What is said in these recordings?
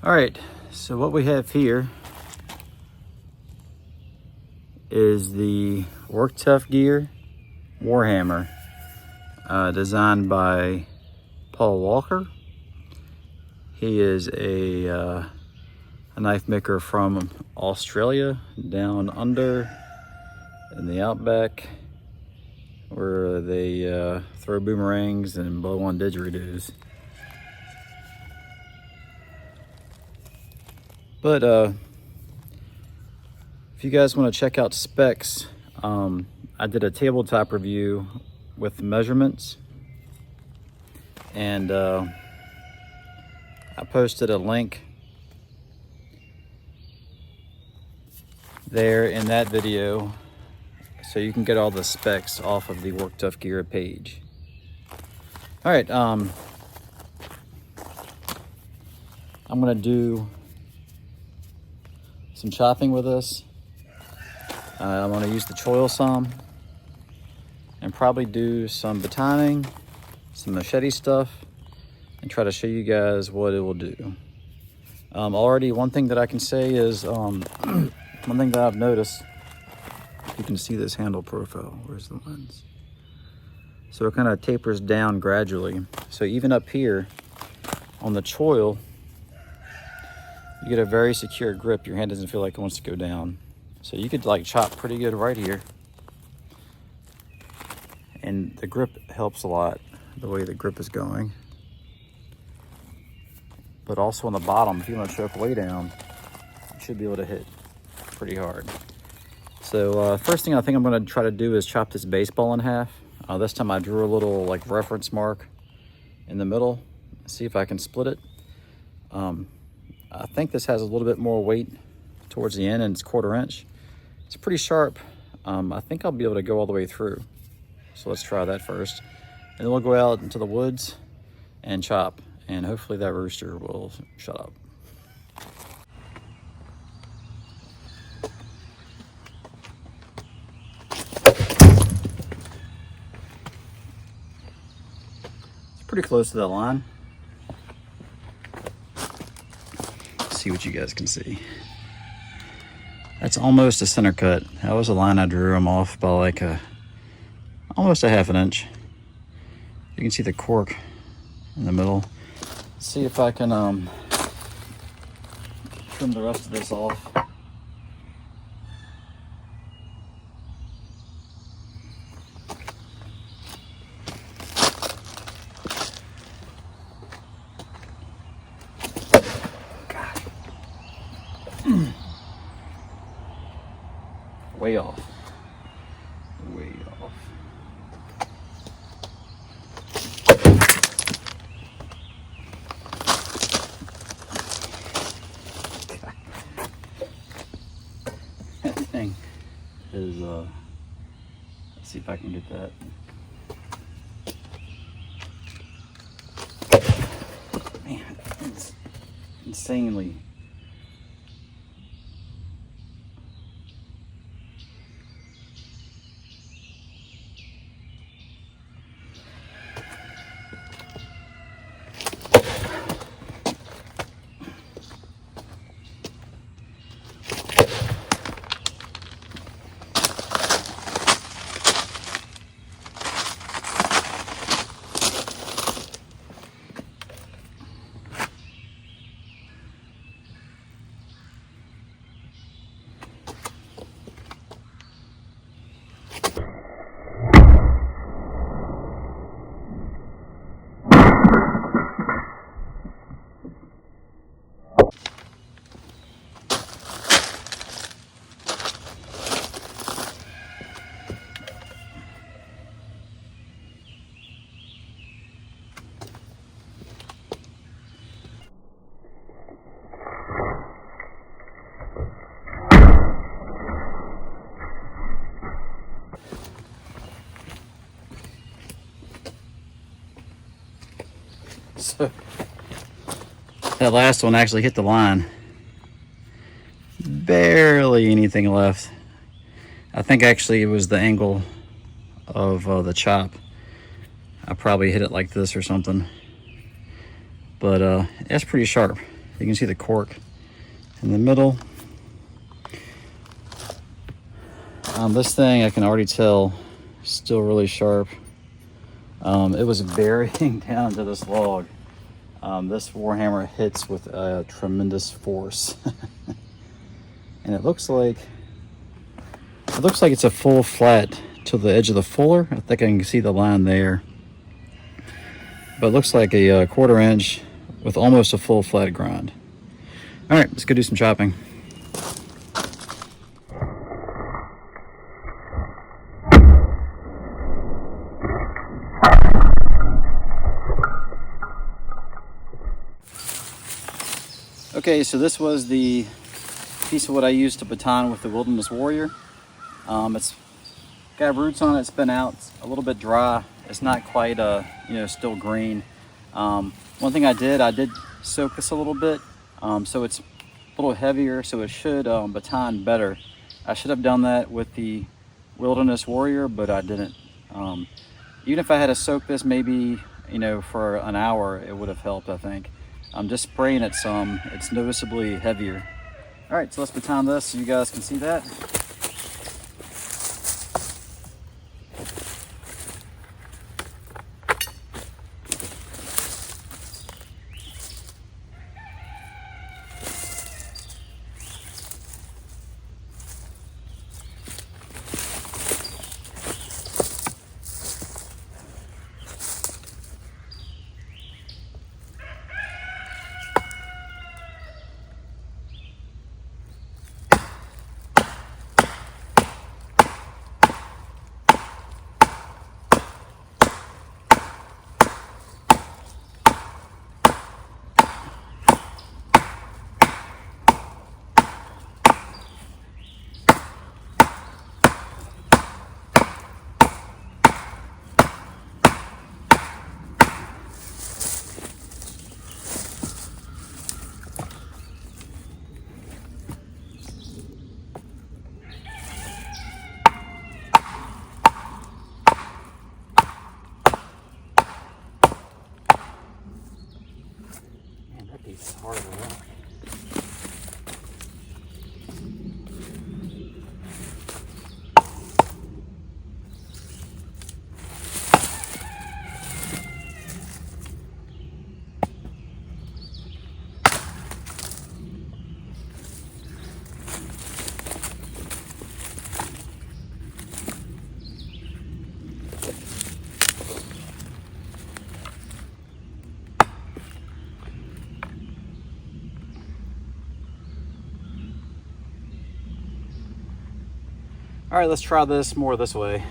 All right, so what we have here is the Work Tuff Gear WARHAMMER, designed by Paul Walker. He is a knife maker from Australia, down under in the outback, where they throw boomerangs and blow on didgeridoos. But if you guys want to check out specs, I did a tabletop review with measurements, and I posted a link there in that video so you can get all the specs off of the Work Tuff Gear page. All right, I'm gonna do some chopping with this. I'm gonna use the choil some and probably do some batoning, some machete stuff, and try to show you guys what it will do. Already, one thing that I can say is, one thing that I've noticed, you can see this handle profile. Where's the lens? So it kind of tapers down gradually. So even up here on the choil, you get a very secure grip. Your hand doesn't feel like it wants to go down. So you could like chop pretty good right here. And the grip helps a lot, the way the grip is going. But also on the bottom, if you want to choke way down, you should be able to hit pretty hard. So first thing I think I'm going to try to do is chop this baseball in half. This time I drew a little like reference mark in the middle. See if I can split it. I think this has a little bit more weight towards the end, and it's 1/4 inch. It's pretty sharp. I think I'll be able to go all the way through. So let's try that first. And then we'll go out into the woods and chop. And hopefully that rooster will shut up. It's pretty close to that line. See what you guys can see. That's almost a center cut. That was a line I drew. I'm off by like almost a 1/2 inch. You can see the cork in the middle. Let's see if I can trim the rest of this off. Way off. Way off. That thing is, let's see if I can get that. Man, it's insanely. So that last one actually hit the line. Barely anything left. I think actually it was the angle of the chop. I probably hit it like this or something. But it's pretty sharp. You can see the cork in the middle. This thing I can already tell still really sharp. It was burying down to this log. This Warhammer hits with a tremendous force. And it looks like it's a full flat to the edge of the fuller. I think I can see the line there. But it looks like a 1/4 inch with almost a full flat grind. All right, let's go do some chopping. Okay, so this was the piece of wood I used to baton with the Wilderness Warrior. It's got roots on it. It's been out. It's a little bit dry. It's not quite still green. One thing I did soak this a little bit, so it's a little heavier, so it should baton better. I should have done that with the Wilderness Warrior, but I didn't. Even if I had to soak this maybe for an hour, it would have helped, I think. Just spraying it some, it's noticeably heavier. All right, so let's baton this so you guys can see that. It's hard to rock. All right, let's try this more this way.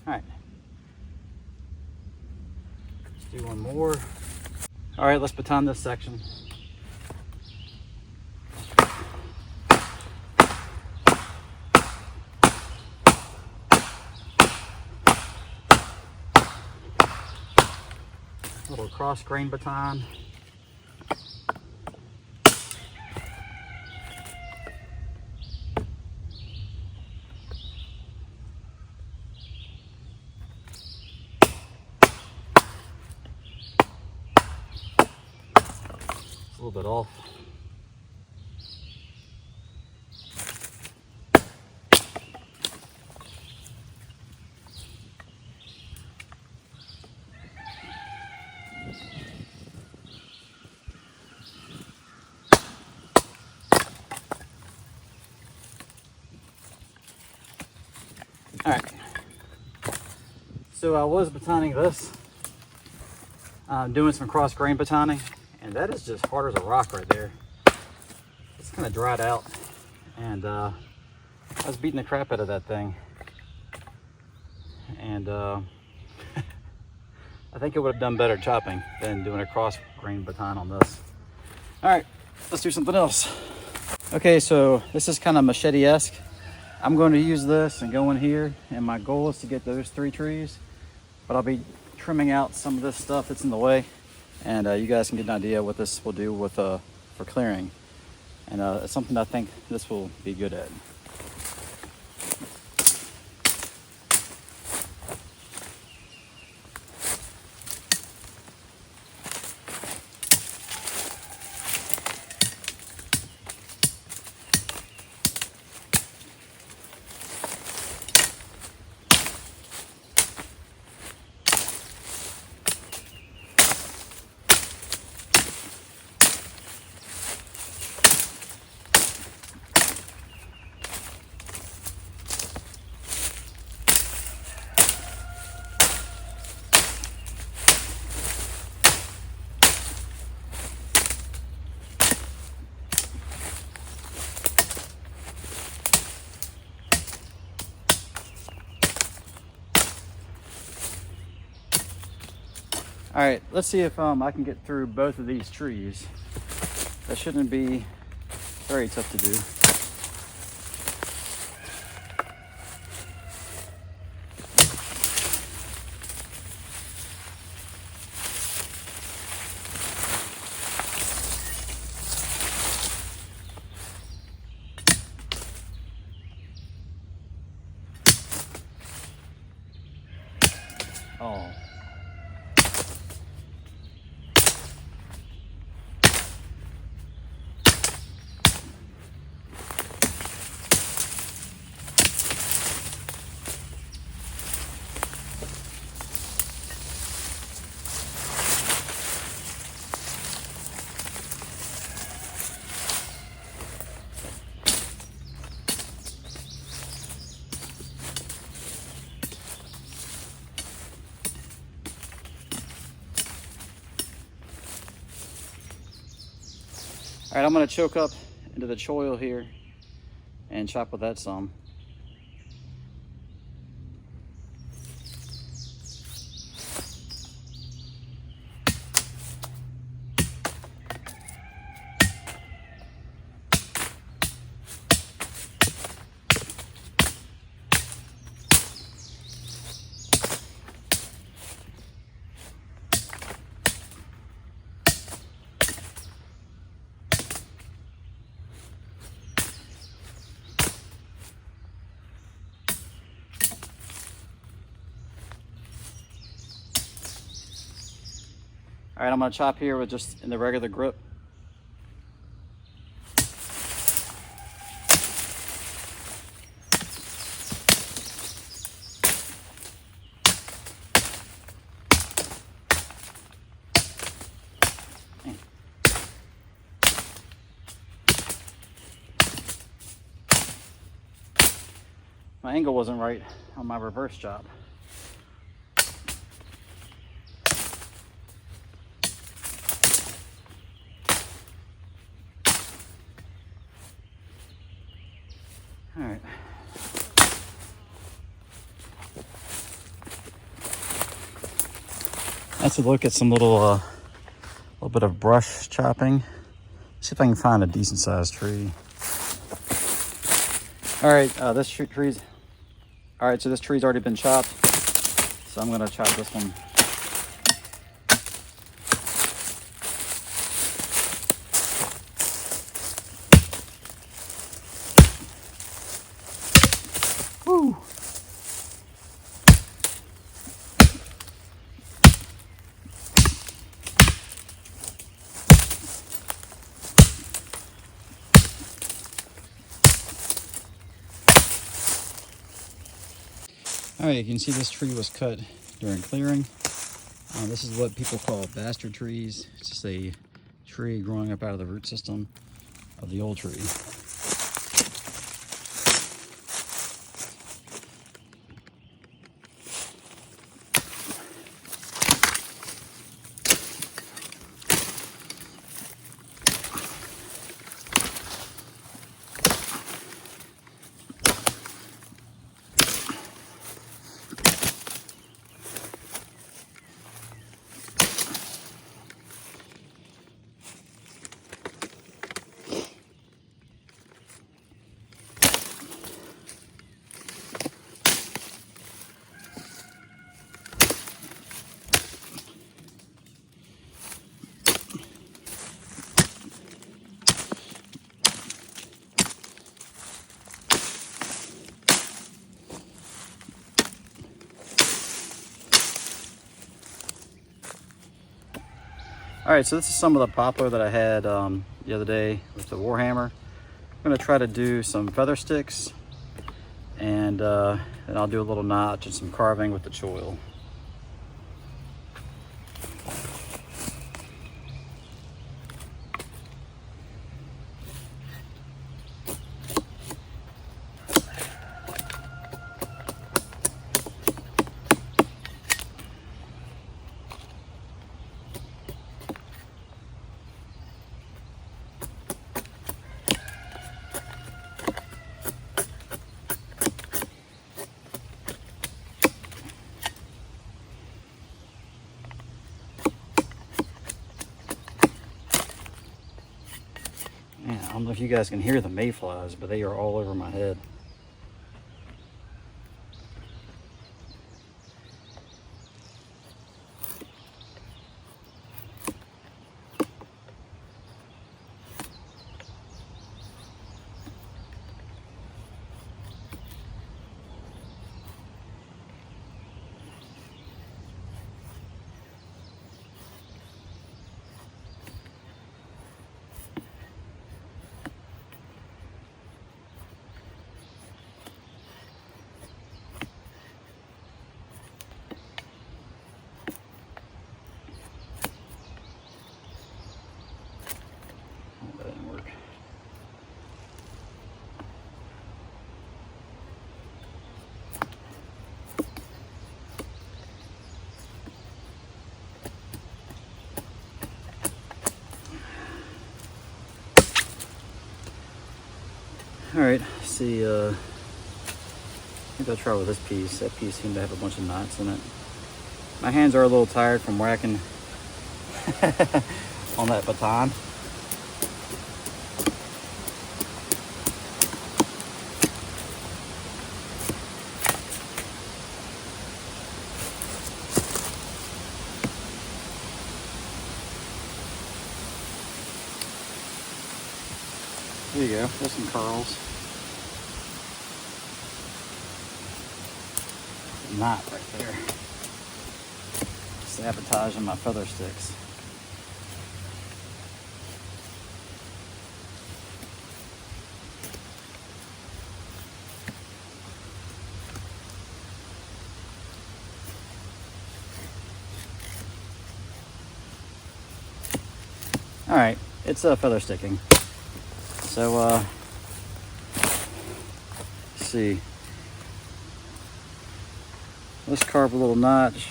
All right, let's do one more. All right, let's baton this section. Little cross grain baton. It's a little bit off. All right, so I was batoning this, doing some cross grain batoning, and that is just hard as a rock right there. It's kind of dried out, and I was beating the crap out of that thing, and I think it would have done better chopping than doing a cross grain baton on this. All right, let's do something else. Okay, so this is kind of machete-esque. I'm going to use this and go in here, and my goal is to get those 3 trees, but I'll be trimming out some of this stuff that's in the way, and you guys can get an idea what this will do with for clearing. And it's something I think this will be good at. All right, let's see if I can get through both of these trees. That shouldn't be very tough to do. Oh. All right, I'm gonna choke up into the choil here and chop with that some. All right, I'm gonna chop here with just in the regular grip. My angle wasn't right on my reverse chop. All right. Let's look at some little bit of brush chopping. See if I can find a decent sized tree. All right, this tree's. All right, so this tree's already been chopped. So I'm gonna chop this one. Woo! All right, you can see this tree was cut during clearing. This is what people call bastard trees. It's just a tree growing up out of the root system of the old tree. All right, so this is some of the poplar that I had the other day with the WARHAMMER. I'm gonna try to do some feather sticks, and I'll do a little notch and some carving with the choil. Man, I don't know if you guys can hear the mayflies, but they are all over my head. That didn't work. All right, see, I think I'll try with this piece. That piece seemed to have a bunch of knots in it. My hands are a little tired from whacking on that baton. There you go, there's some curls. Knot right there. Sabotaging my feather sticks. All right, it's feather sticking. So, let's see. Let's carve a little notch.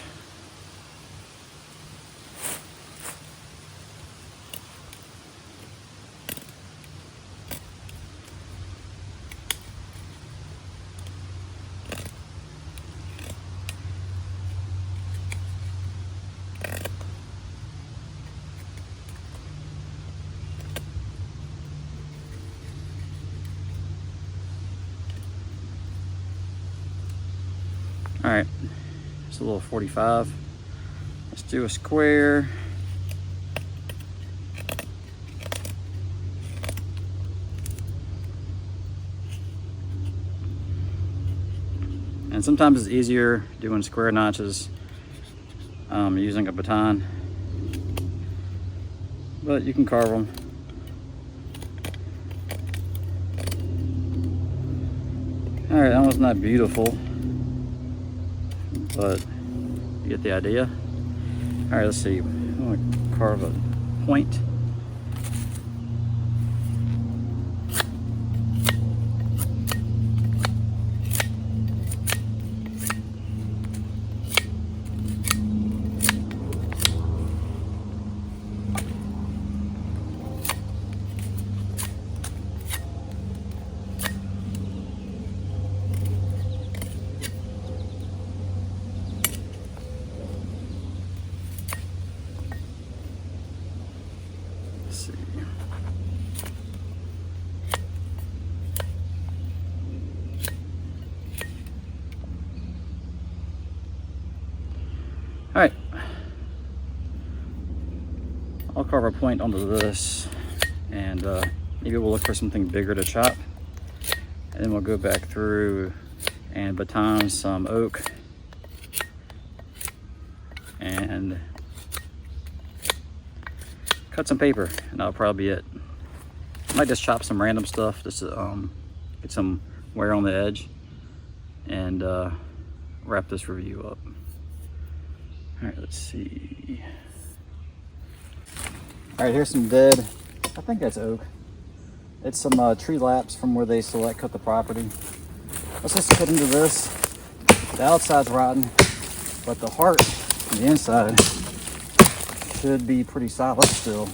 All right, it's a little 45. Let's do a square. And sometimes it's easier doing square notches using a baton, but you can carve them. All right, that one's not beautiful, but you get the idea. All right, let's see. I'm gonna carve a point. All right, I'll carve a point onto this, and maybe we'll look for something bigger to chop, and then we'll go back through and baton some oak and cut some paper, and that'll probably be it. I might just chop some random stuff just to get some wear on the edge and wrap this review up. All right, let's see. All right, here's some dead, I think that's oak. It's some tree laps from where they select cut the property. Let's just cut into this. The outside's rotten, but the heart and the inside should be pretty solid still.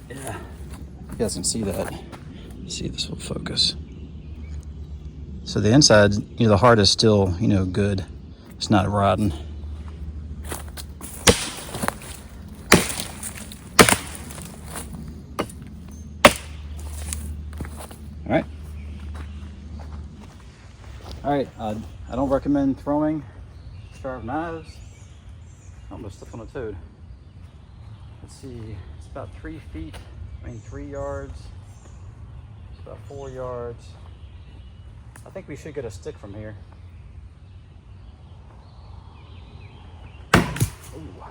Yeah, you guys can see that. Let's see if this will focus. So the inside, you know, the heart is still, you know, good. It's not rotten. All right, I don't recommend throwing sharp knives. I almost stepped on a toad. Let's see, it's about 3 feet, 3 yards. It's about 4 yards. I think we should get a stick from here. Ooh.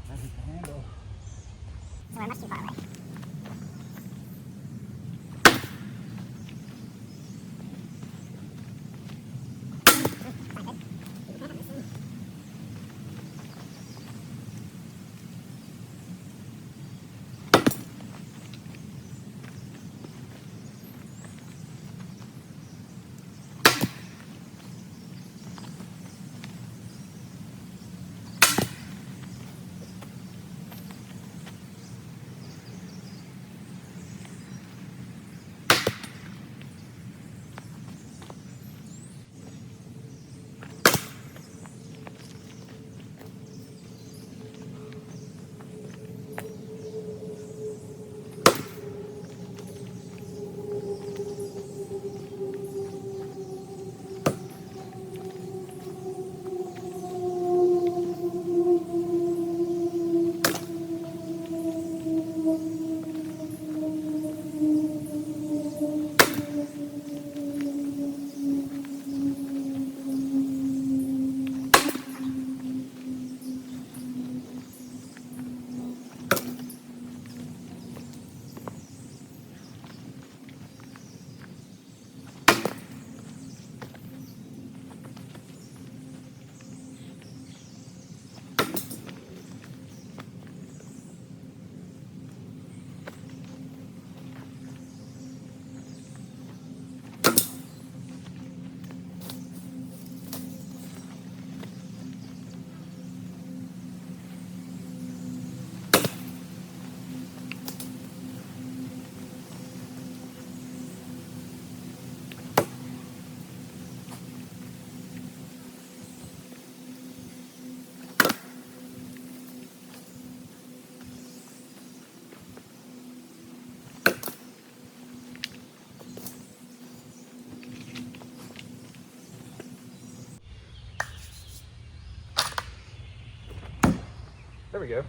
I hit the handle. So we're much too far away. There we go.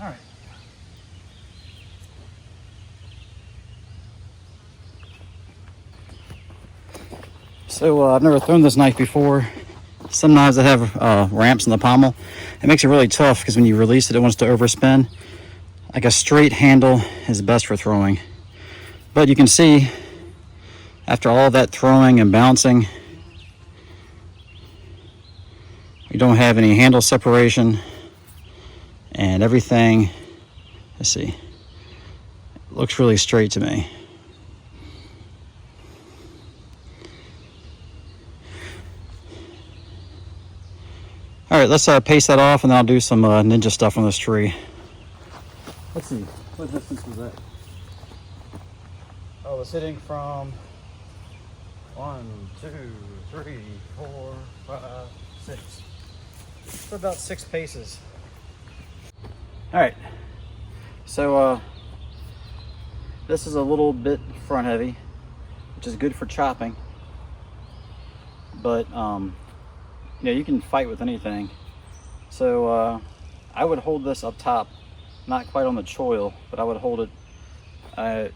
All right. So I've never thrown this knife before. Some knives that have ramps in the pommel, it makes it really tough because when you release it, it wants to overspin. Like a straight handle is best for throwing. But you can see, after all that throwing and bouncing, we don't have any handle separation, and everything, let's see, it looks really straight to me. All right, let's paste that off, and then I'll do some ninja stuff on this tree. Let's see, what distance was that? Oh, it was hitting from 1, 2, 3, 4, 5, 6. For about 6 paces. All right, so this is a little bit front heavy, which is good for chopping, but you know, you can fight with anything. So I would hold this up top, not quite on the choil, but I would hold it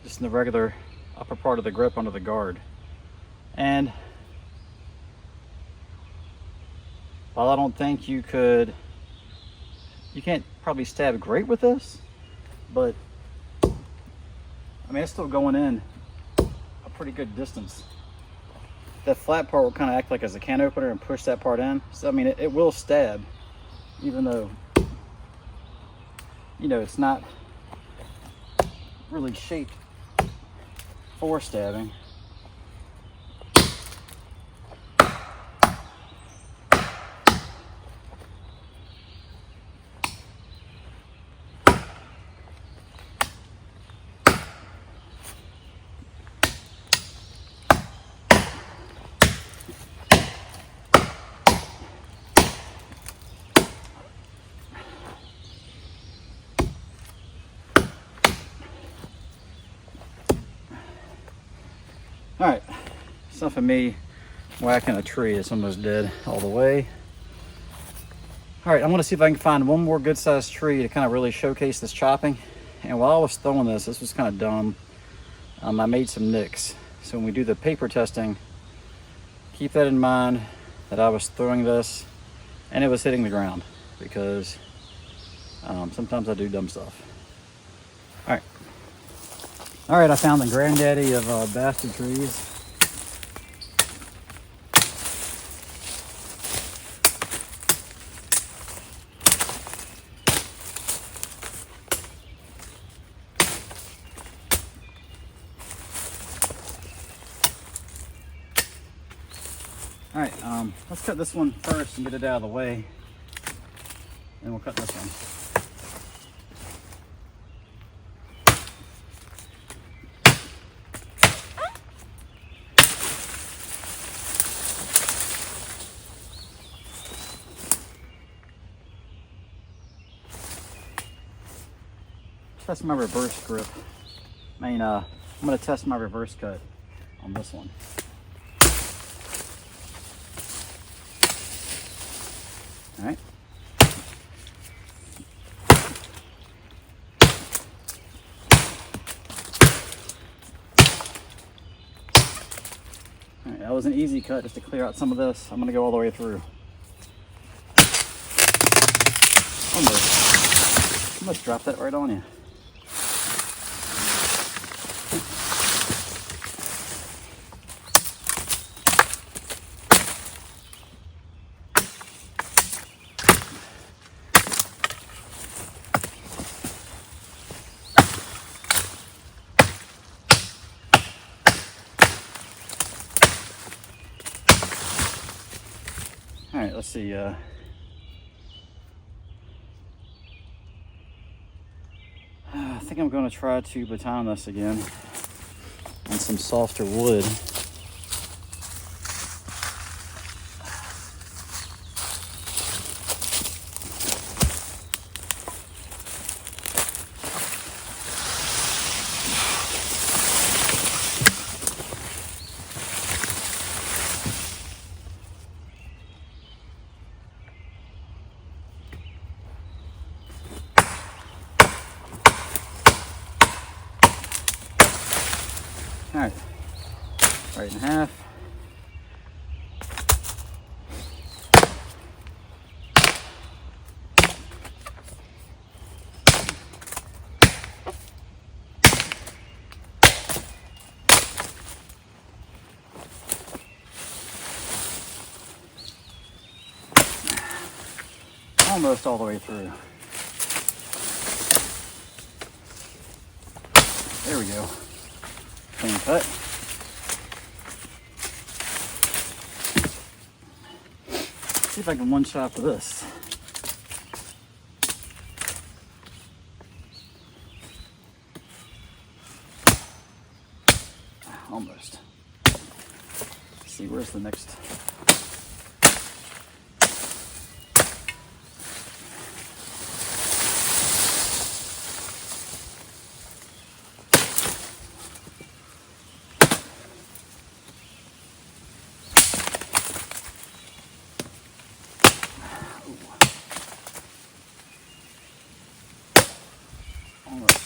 just in the regular upper part of the grip under the guard. And while I don't think you can't probably stab great with this, but I mean, it's still going in a pretty good distance. That flat part will kind of act like as a can opener and push that part in. So, I mean, it will stab, even though, you know, it's not really shaped for stabbing. All right, it's enough of me whacking a tree. It's almost dead all the way. All right, I want to see if I can find one more good sized tree to kind of really showcase this chopping. And while I was throwing this was kind of dumb. I made some nicks. So when we do the paper testing, keep that in mind that I was throwing this and it was hitting the ground, because sometimes I do dumb stuff. All right. All right, I found the granddaddy of bastard trees. All right, let's cut this one first and get it out of the way. Then we'll cut this one. Test my reverse grip. I mean, I'm gonna test my reverse cut on this one. All right. All right, that was an easy cut just to clear out some of this. I'm gonna go all the way through. Almost dropped that right on you. All right, let's see. I think I'm going to try to baton this again on some softer wood. All right, right in half. Almost all the way through. There we go. Clean cut. see if I can one shot for this. Almost. Let's see, where's the next? Almost.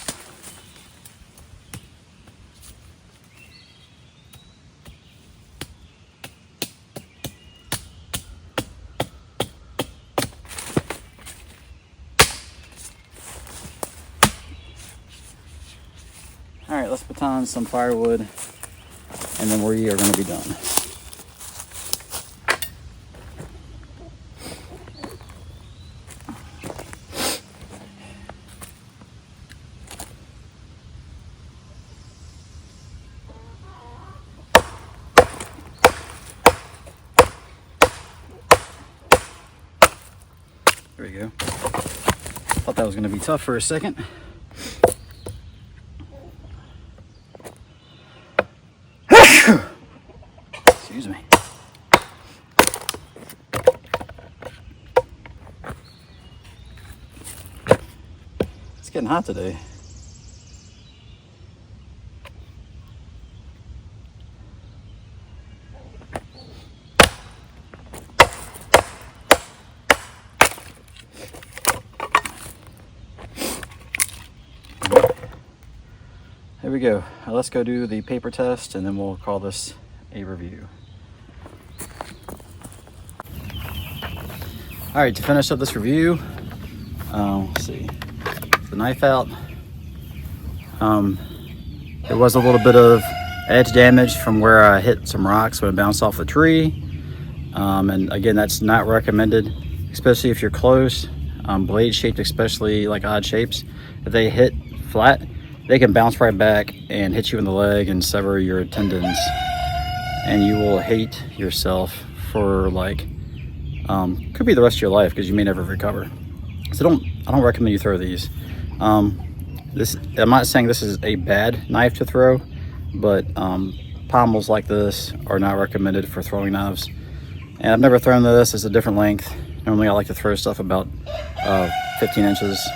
All right, let's baton some firewood, and then we are going to be done. There we go. Thought that was going to be tough for a second. Excuse me. It's getting hot today. Here we go. Let's go do the paper test and then we'll call this a review. All right, to finish up this review, let's see, the knife out. There was a little bit of edge damage from where I hit some rocks when it bounced off the tree. And again, that's not recommended, especially if you're close. Blade shaped, especially like odd shapes, if they hit flat, they can bounce right back and hit you in the leg and sever your tendons. And you will hate yourself for like, could be the rest of your life because you may never recover. So I don't recommend you throw these. I'm not saying this is a bad knife to throw, but pommels like this are not recommended for throwing knives. And I've never thrown this. It's a different length. Normally I like to throw stuff about 15 inches.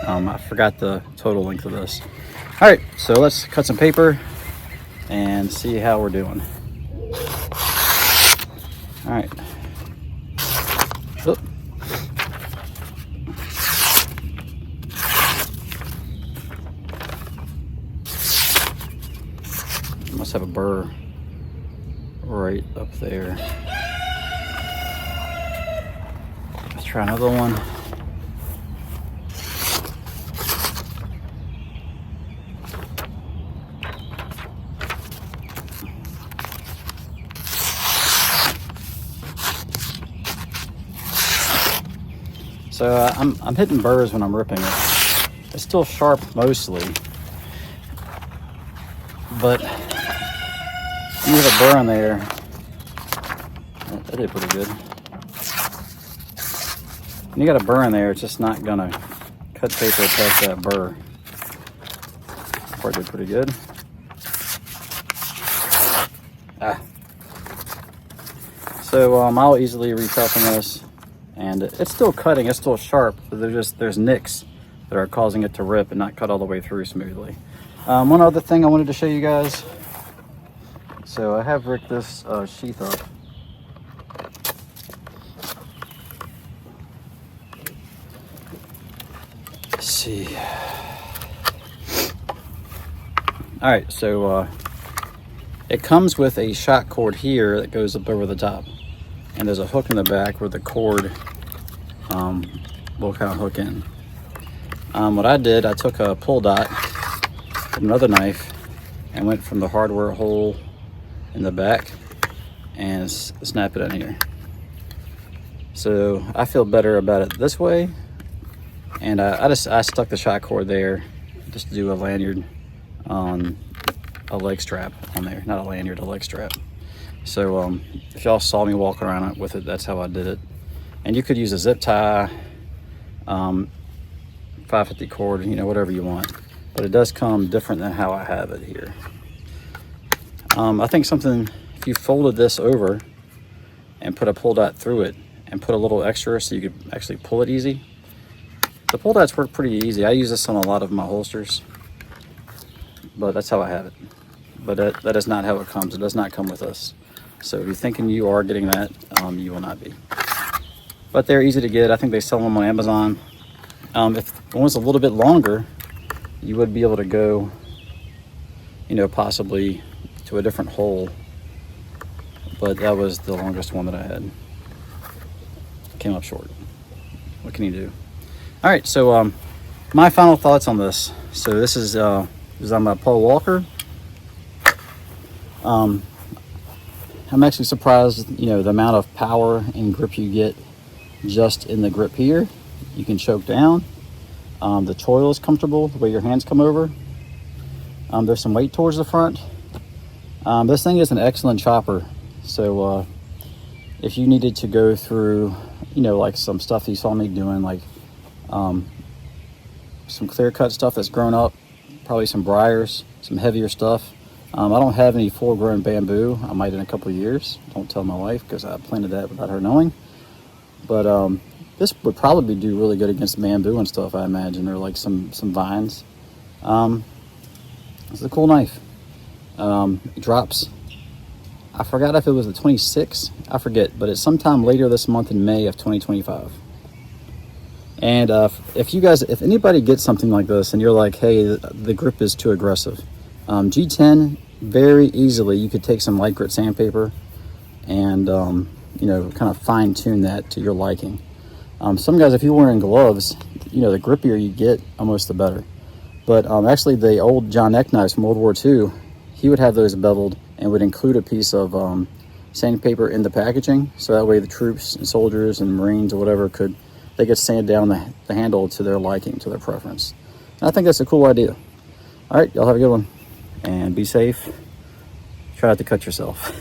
I forgot the total length of this. All right, so let's cut some paper and see how we're doing. All right. Oop. Must have a burr right up there. Let's try another one. So I'm hitting burrs when I'm ripping it. It's still sharp mostly, but you have a burr in there. That did pretty good. When you got a burr in there, it's just not gonna cut paper past that burr. That part did pretty good. So I'll easily re-toughen this. And it's still cutting, it's still sharp, but there's nicks that are causing it to rip and not cut all the way through smoothly. One other thing I wanted to show you guys. So I have rigged this sheath up. Let's see. All right, so it comes with a shot cord here that goes up over the top. And there's a hook in the back where the cord will kind of hook in. What I did, I took a pull dot from another knife and went from the hardware hole in the back and snap it in here. So I feel better about it this way. And I stuck the shot cord there just to do a lanyard on a leg strap on there. Not a lanyard, a leg strap. So if y'all saw me walking around with it, that's how I did it. And you could use a zip tie, 550 cord, you know, whatever you want. But it does come different than how I have it here. I think something, if you folded this over and put a pull dot through it and put a little extra so you could actually pull it easy. The pull dots work pretty easy. I use this on a lot of my holsters, but that's how I have it. But that is not how it comes. It does not come with this. So if you're thinking you are getting that, you will not be. But they're easy to get. I think they sell them on Amazon. If one was a little bit longer, you would be able to go, you know, possibly to a different hole. But that was the longest one that I had. Came up short. What can you do? All right, so my final thoughts on this. So this is on my Paul Walker. I'm actually surprised, you know, the amount of power and grip you get just in the grip here. You can choke down. The choil is comfortable the way your hands come over. There's some weight towards the front. This thing is an excellent chopper. So if you needed to go through, you know, like some stuff you saw me doing, like some clear cut stuff that's grown up, probably some briars, some heavier stuff. I don't have any full grown bamboo. I might in a couple of years. Don't tell my wife because I planted that without her knowing. But this would probably do really good against bamboo and stuff, I imagine, or like some vines. It's a cool knife. It drops. I forgot if it was the 26th. I forget, but it's sometime later this month in May of 2025. And if anybody gets something like this and you're like, hey, the grip is too aggressive, G10, very easily you could take some light grit sandpaper and you know, kind of fine tune that to your liking. Some guys, if you're wearing gloves, you know, the grippier you get, almost the better. But actually the old John Eck knives from World War II, he would have those beveled and would include a piece of sandpaper in the packaging, so that way the troops and soldiers and Marines or whatever they could sand down the handle to their liking, to their preference. And I think that's a cool idea. All right, y'all have a good one, and be safe. Try not to cut yourself.